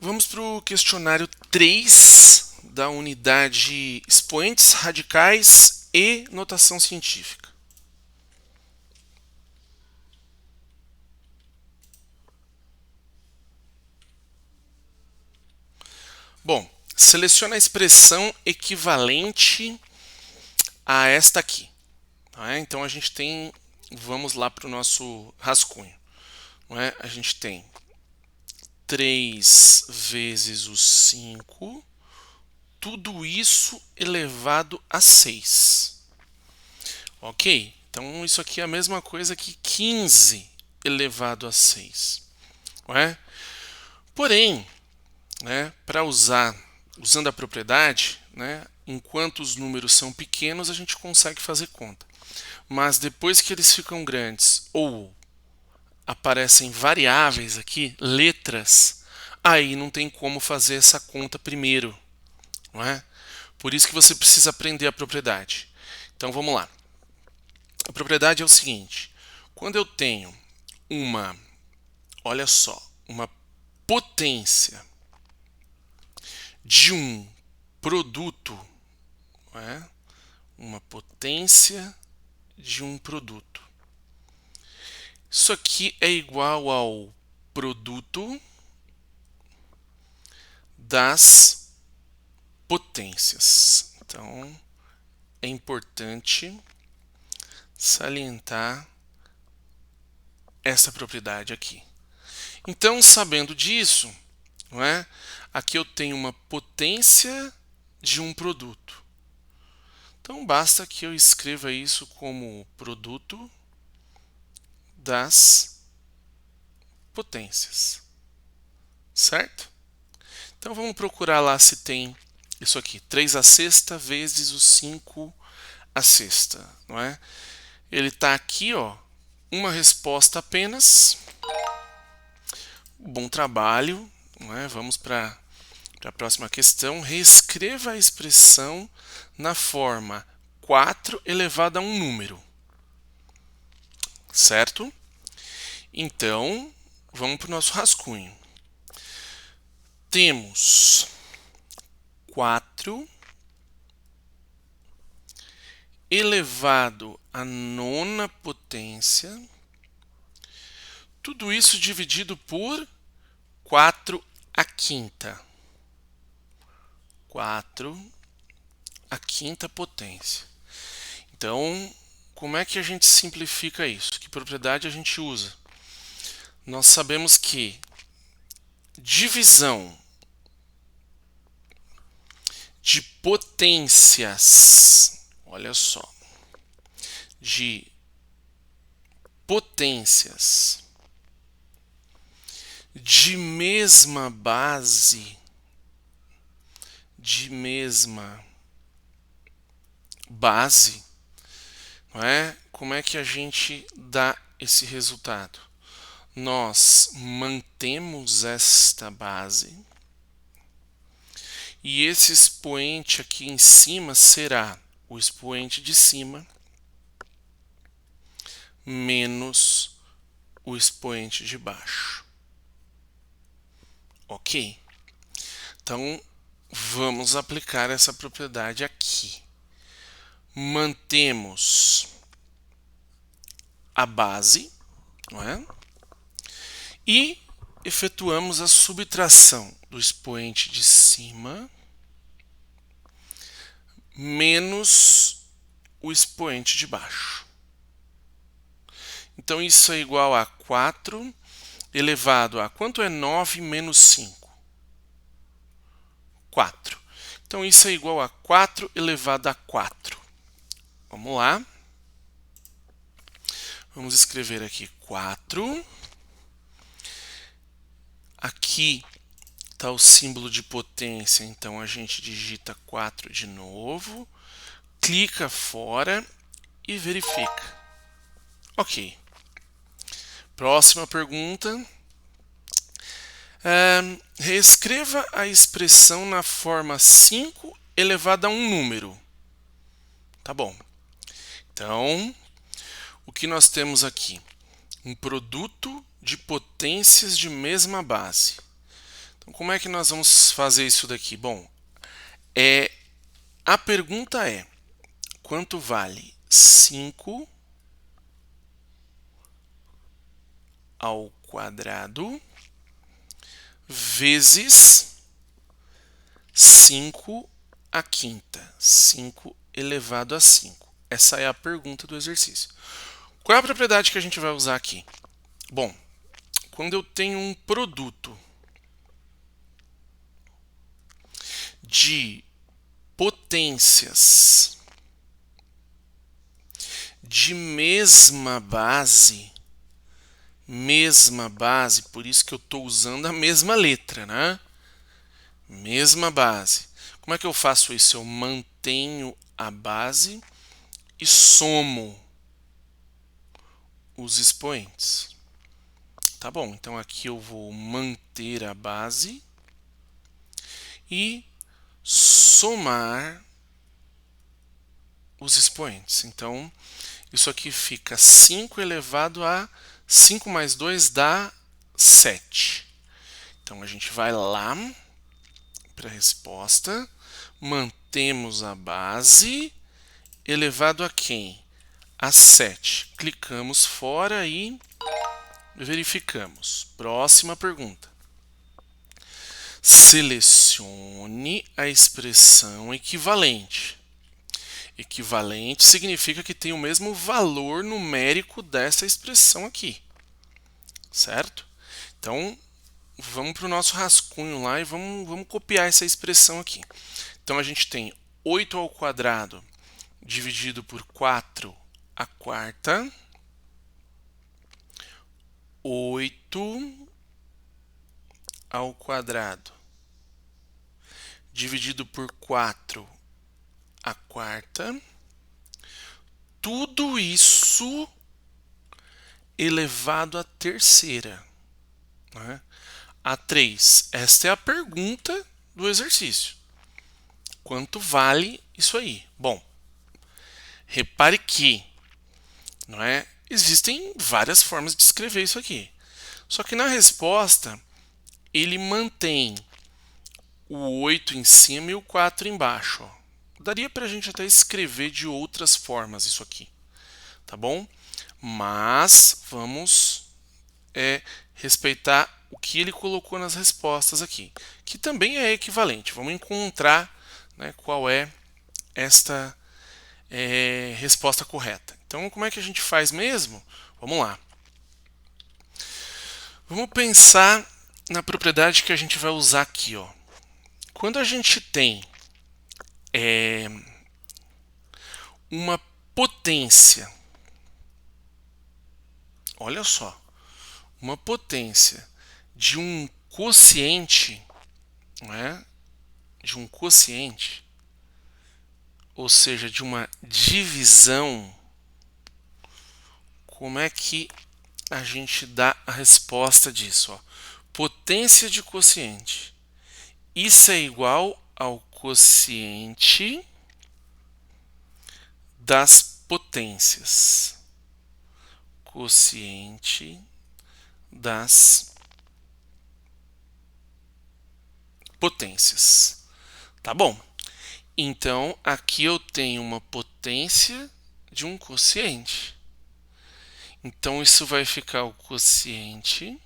Vamos para o questionário 3 da unidade expoentes radicais e notação científica. Bom, seleciona a expressão equivalente a esta aqui. Então a gente tem, vamos lá para o nosso rascunho. A gente tem 3 vezes o 5, tudo isso elevado a 6. Ok? Então isso aqui é a mesma coisa que 15 elevado a 6. Porém, para usando a propriedade, enquanto os números são pequenos, a gente consegue fazer conta. Mas depois que eles ficam grandes ou aparecem variáveis aqui, letras, aí não tem como fazer essa conta primeiro. Por isso que você precisa aprender a propriedade. Então vamos lá. A propriedade é o seguinte: quando eu tenho olha só, uma potência de um produto, uma potência de um produto. Isso aqui é igual ao produto das potências. Então, é importante salientar essa propriedade aqui. Então, sabendo disso, aqui eu tenho uma potência de um produto. Então, basta que eu escreva isso como produto das potências. Certo? Então, vamos procurar lá se tem isso aqui. 3 à sexta vezes o 5 à sexta. Ele está aqui, uma resposta apenas. Bom trabalho. Vamos para a próxima questão. Reescreva a expressão na forma 4 elevado a um número. Certo? Então, vamos para o nosso rascunho. Temos 4 elevado à nona potência. Tudo isso dividido por 4 à quinta. 4 à quinta potência. Então, como é que a gente simplifica isso? Que propriedade a gente usa? Nós sabemos que divisão de potências, olha só, de potências de mesma base, como é que a gente dá esse resultado? Nós mantemos esta base e esse expoente aqui em cima será o expoente de cima menos o expoente de baixo. Ok? Então, vamos aplicar essa propriedade aqui. Mantemos a base, e efetuamos a subtração do expoente de cima menos o expoente de baixo. Então, isso é igual a 4 elevado a... Quanto é 9 menos 5? 4. Então, isso é igual a 4 elevado a 4. Vamos lá. Vamos escrever aqui 4. Aqui está o símbolo de potência, então a gente digita 4 de novo, clica fora e verifica. Ok. Próxima pergunta. Reescreva a expressão na forma 5 elevado a um número. Tá bom. Então, o que nós temos aqui? Um produto de potências de mesma base. Então, como é que nós vamos fazer isso daqui? Bom, a pergunta é: quanto vale 5 ao quadrado vezes 5 à quinta? 5 elevado a 5. Essa é a pergunta do exercício. Qual é a propriedade que a gente vai usar aqui? Bom, quando eu tenho um produto de potências de mesma base, por isso que eu estou usando a mesma letra, né? Mesma base. Como é que eu faço isso? Eu mantenho a base e somo os expoentes. Tá bom, então aqui eu vou manter a base e somar os expoentes. Então, isso aqui fica 5 elevado a 5 mais 2 dá 7. Então, a gente vai lá para a resposta, mantemos a base, elevado a quem? A 7. Clicamos fora e verificamos. Próxima pergunta. Selecione a expressão equivalente. Equivalente significa que tem o mesmo valor numérico dessa expressão aqui, certo? Então, vamos para o nosso rascunho lá e vamos copiar essa expressão aqui. Então, a gente tem 8 ao quadrado dividido por 4 à quarta, 8 ao quadrado dividido por 4 à quarta, tudo isso elevado à terceira, né? A 3. Esta é a pergunta do exercício. Quanto vale isso aí? Bom, repare que não é, existem várias formas de escrever isso aqui. Só que na resposta, ele mantém o 8 em cima e o 4 embaixo. Ó. Daria para a gente até escrever de outras formas isso aqui, tá bom? Mas vamos respeitar o que ele colocou nas respostas aqui, que também é equivalente. Vamos encontrar, né, qual é esta resposta correta. Então, como é que a gente faz mesmo? Vamos lá. Vamos pensar na propriedade que a gente vai usar aqui. Ó. Quando a gente tem uma potência, olha só, uma potência de um quociente, não é? De um quociente, ou seja, de uma divisão, como é que a gente dá a resposta disso? Ó? Potência de quociente. Isso é igual ao quociente das potências. Quociente das potências. Tá bom? Então, aqui eu tenho uma potência de um quociente. Então, isso vai ficar o quociente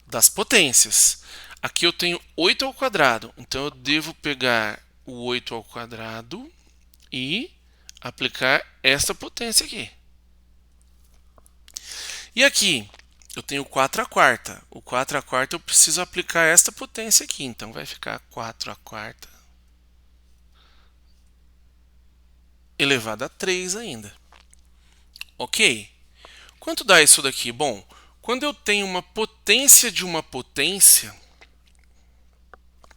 das potências. Aqui eu tenho 8 ao quadrado. Então, eu devo pegar o 8 ao quadrado e aplicar esta potência aqui. E aqui, eu tenho 4 à quarta. O 4 à quarta eu preciso aplicar esta potência aqui. Então, vai ficar 4 à quarta elevado a 3 ainda. Ok? Quanto dá isso daqui? Bom, quando eu tenho uma potência de uma potência,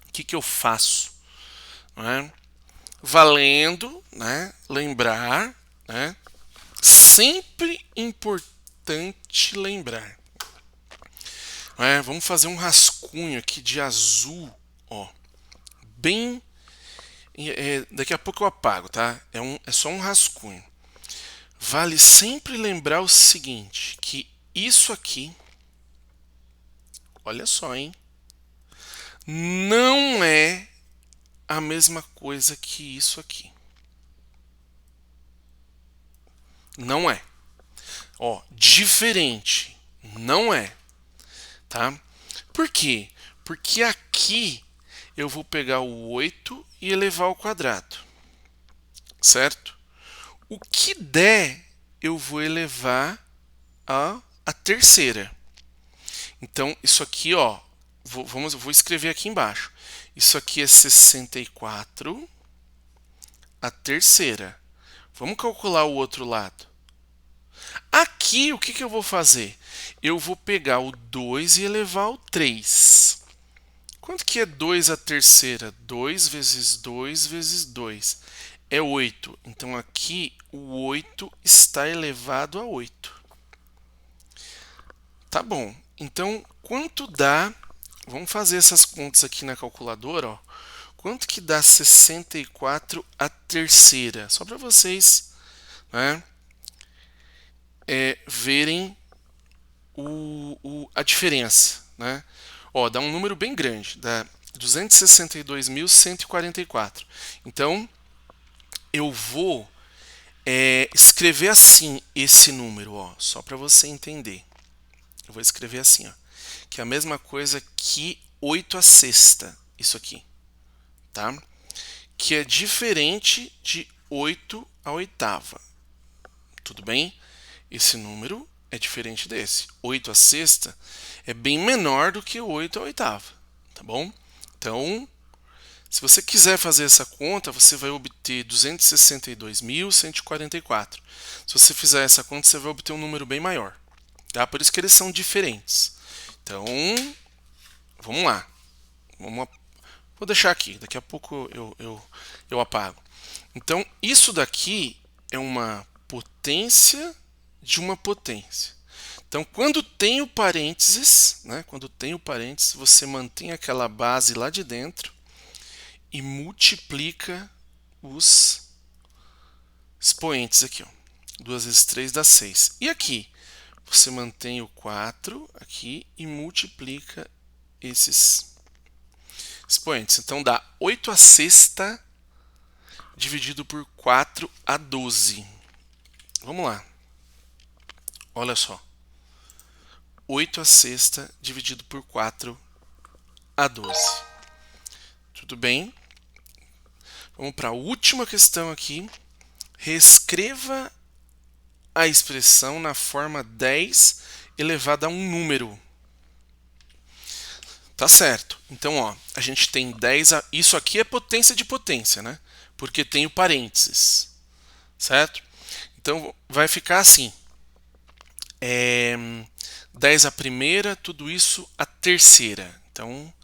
o que eu faço? Não é? Valendo, né? Lembrar, né? Sempre importante lembrar. Vamos fazer um rascunho aqui de azul, ó, bem. Daqui a pouco eu apago, tá? É só um rascunho. Vale sempre lembrar o seguinte, que isso aqui, olha só, hein? Não é a mesma coisa que isso aqui. Não é. Ó, diferente. Não é. Tá? Por quê? Porque aqui eu vou pegar o 8 e elevar ao quadrado. Certo? O que der, eu vou elevar a terceira. Então, isso aqui, ó, vou escrever aqui embaixo. Isso aqui é 64, a terceira. Vamos calcular o outro lado. Aqui, o que eu vou fazer? Eu vou pegar o 2 e elevar ao 3. Quanto que é 2 a terceira? 2 vezes 2 vezes 2. É 8. Então, aqui, o 8 está elevado a 8. Tá bom. Então, quanto dá... Vamos fazer essas contas aqui na calculadora, ó. Quanto que dá 64 a terceira? Só para vocês, né, verem a diferença, né? Ó, dá um número bem grande, dá 262.144. Então, eu vou escrever assim esse número, ó, só para você entender. Eu vou escrever assim, ó, que é a mesma coisa que 8 a sexta, isso aqui, tá? Que é diferente de 8 a oitava. Tudo bem? Esse número é diferente desse. 8 a sexta é bem menor do que 8 a oitava, tá bom? Então, se você quiser fazer essa conta, você vai obter 262.144. Se você fizer essa conta, você vai obter um número bem maior. Tá? Por isso que eles são diferentes. Então, vamos lá. Vou deixar aqui, daqui a pouco eu apago. Então, isso daqui é uma potência de uma potência. Então, quando tem o parênteses, né, você mantém aquela base lá de dentro e multiplica os expoentes aqui. Ó. 2 vezes 3 dá 6. E aqui? Você mantém o 4 aqui e multiplica esses expoentes. Então, dá 8 a sexta dividido por 4 a 12. Vamos lá. Olha só. 8 a sexta dividido por 4 a 12. Tudo bem? Vamos para a última questão aqui. Reescreva a expressão na forma 10 elevado a um número. Tá certo. Então, ó, a gente tem 10 a... Isso aqui é potência de potência, né? Porque tem o parênteses. Certo? Então, vai ficar assim. 10 a primeira, tudo isso a terceira. Então,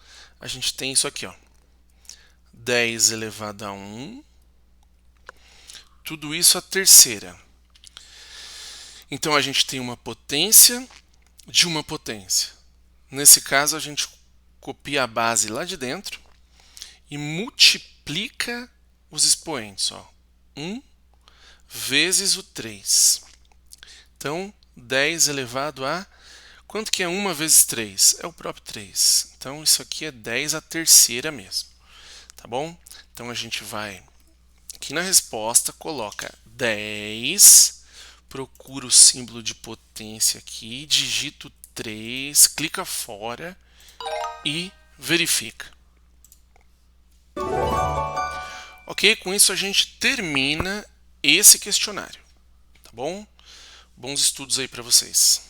a gente tem isso aqui, ó. 10 elevado a 1. Tudo isso a terceira. Então, a gente tem uma potência de uma potência. Nesse caso, a gente copia a base lá de dentro e multiplica os expoentes. Ó. 1 vezes o 3. Então, 10 elevado a... Quanto que é 1 vezes 3? É o próprio 3. Então, isso aqui é 10 a terceira mesmo. Tá bom? Então, a gente vai aqui na resposta, coloca 10, procura o símbolo de potência aqui, digita o 3, clica fora e verifica. Ok? Com isso, a gente termina esse questionário. Tá bom? Bons estudos aí para vocês.